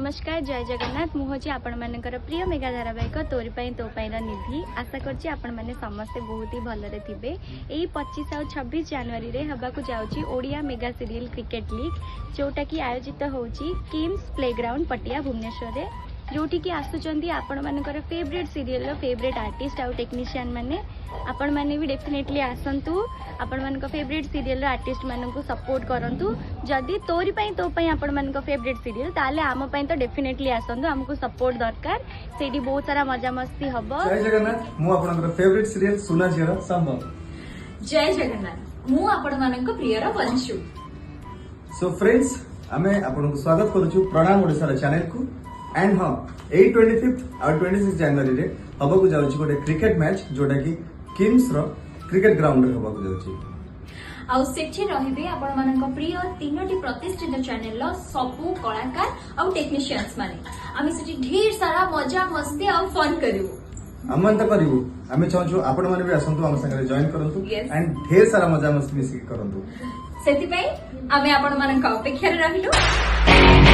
नमस्कार जय जगन्नाथ मुझे आपण मानकर प्रिय मेगा धारावाहिक तोरी पाई तो पाईर निधि आशा करछि आपण माने समस्ते बहुत ही भलरे थिबे। एई 25 और 26 जनवरी रे हबाकू जाउछि Odia mega serial cricket league जोटा की आयोजित होउछि किम्स प्लेग्राउंड पटिया भुवनेश्वर रे जोटी की आसुचंदी आपण मानकर फेवरेट सीरियल रो फेवरेट आर्टिस्ट आउ टेक्नीशियन माने आपण माने भी डेफिनेटली आसंतु आपण मानक फेवरेट सीरियल रो आर्टिस्ट मानकू सपोर्ट करंतु। जदि तोरी पई तो पई आपण मानक फेवरेट सीरियल ताले आम पई तो डेफिनेटली आसंतु हमको सपोर्ट दरकार सेठी बहुत सारा मजा मस्ती हबो। जय जगन्नाथ मु आपनकर फेवरेट सीरियल सुना झियर संभव। जय जगन्नाथ मु आपण मानक प्रियर वंशु। सो फ्रेंड्स आमे आपनको स्वागत करूछु प्रणाम ओडिसा चैनल को एंड हां 25 और 26 जनवरी रे हबकू जाउछि गोटे क्रिकेट मैच जोटा की किम्स रो क्रिकेट ग्राउंड रे हबकू जाउछि आउ सेठी रहिबे आपण मानक प्रिय तीनोटी प्रतिष्ठित चैनल लो सबु कलाकार आउ टेक्नीशियंस माने आमे सेठी ढेर सारा मजा मस्ती आउ फन करिवो। आमन त करिवो आमे चाहछु आपण माने भी आसंतु हम संगे जॉइन करंतु एंड ढेर सारा मजा मस्ती मिसी करंतु सेति पई आमे आपण मानक अपेक्षा रे रहिलो।